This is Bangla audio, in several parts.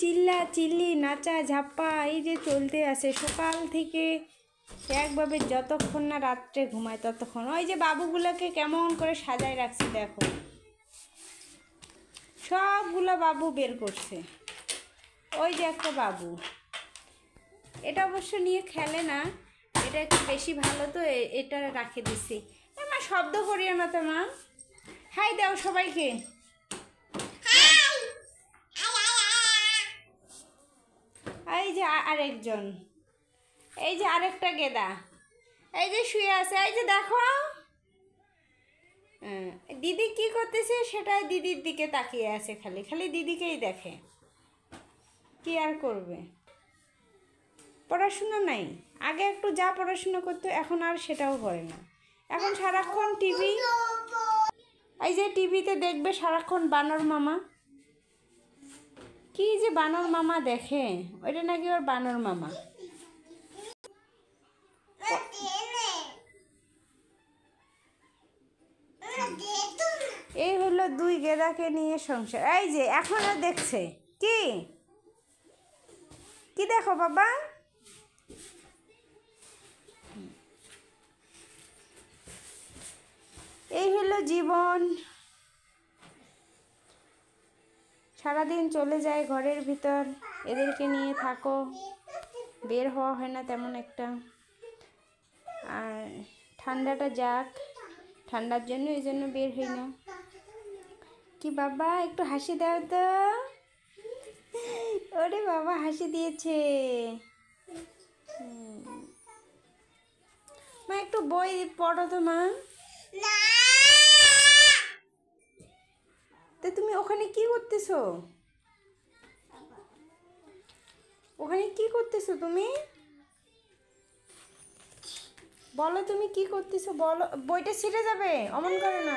চিল্লা চিল্লি নাচা ঝাপ্পা এই যে চলতে আছে সকাল থেকে একভাবে, যতক্ষণ না রাত্রে ঘুমায় ততক্ষণ। ওই যে বাবুগুলোকে কেমন করে সাজায় রাখছি দেখো, সবগুলো বাবু বের করছে। ওই যে একটা বাবু, এটা অবশ্য নিয়ে খেলে না, এটা একটু বেশি ভালো তো এটা রাখে দিছি। মা শব্দ করিও না তো মা, হাই দাও সবাইকে। এই যে আরেকজন, এই যে আরেকটা গেদা, এই যে শুয়ে আছে, এই যে দেখো দিদি কি করতেছে সেটাই দিদির দিকে তাকিয়ে আছে, খালি খালি দিদিকেই দেখে। কি আর করবে, পড়াশোনা নাই। আগে একটু যা পড়াশোনা করতো এখন আর সেটাও করে না, এখন সারাক্ষণ টিভি। এই যে টিভিতে দেখবে সারাক্ষণ বানর মামা, কি যে বানর মামা দেখে, ওইটা নাকি ওর বানর মামা। এই হলো দুই গেদাকে নিয়ে সংসার। এই যে এখনো দেখছে, কি কি দেখো বাবা, এই হলো জীবন। সারাদিন চলে যায় ঘরের ভিতর, এদেরকে নিয়ে থাকো, বের হওয়া হয় না তেমন একটা। আর ঠান্ডাটা যাক, ঠান্ডার জন্য এই জন্য বের হই না। কি বাবা একটু হাসি দাও তো, ওরে বাবা হাসি দিয়েছে। মা একটু বই পড়ো তো মা। তো তুমি ওখানে কি করতেছো, ওখানে কি করতেছো তুমি, বলো তুমি কি করতেছো বলো, বইটা ছিঁড়ে যাবে, অমন করো না।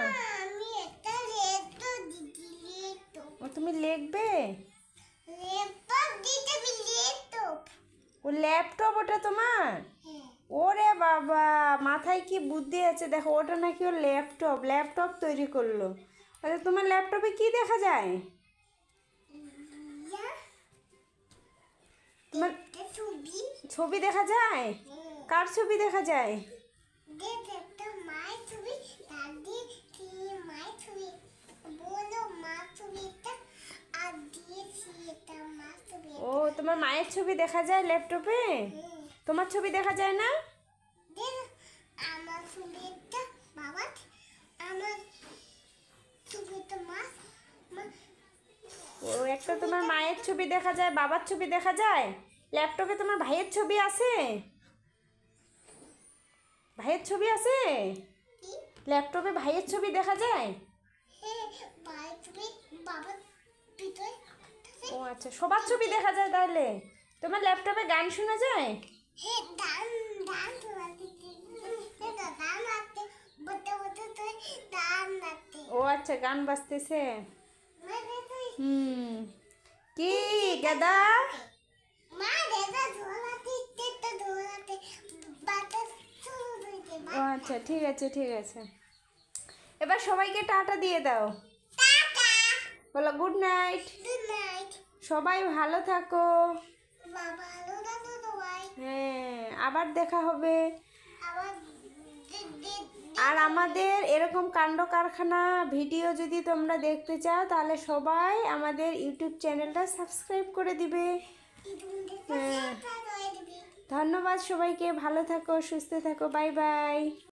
ও তুমি লিখবে, ও ল্যাপটপ ওটা তোমার? ওরে বাবা মাথায় কি বুদ্ধি আছে দেখো, ওটা নাকি ওর ল্যাপটপ, ল্যাপটপ তৈরি করলো। আচ্ছা তোমার ল্যাপটপে কি দেখা যায়, তোমার ছবি দেখা যায়? কার ছবি দেখা যায়? ও তোমার মায়ের ছবি দেখা যায় ল্যাপটপে, তোমার ছবি দেখা যায় না? ও একটা তোমার মায়ের ছবি দেখা যায়, বাবার ছবি দেখা যায়। ল্যাপটপে তোমার ভাইয়ের ছবি আছে, ভাইয়ের ছবি আছে ল্যাপটপে, ভাইয়ের ছবি দেখা যায়? ও আচ্ছা সবার ছবি দেখা যায় তাহলে। তোমার ল্যাপটপে গান শোনা যায়? ও আচ্ছা গান বাজতেছে। কি গাদা, ও আচ্ছা ঠিক আছে ঠিক আছে, এবার সবাইকে টাটা দিয়ে দাও, বলো গুড নাইট। সবাই ভালো থাকো, হ্যাঁ আবার দেখা হবে। আর আমাদের এরকম কাণ্ড কারখানা ভিডিও যদি তোমরা দেখতে চাও তাহলে সবাই আমাদের ইউটিউব চ্যানেলটা সাবস্ক্রাইব করে দিবে। ধন্যবাদ সবাইকে, ভালো থাকো সুস্থ থাকো, বাই বাই।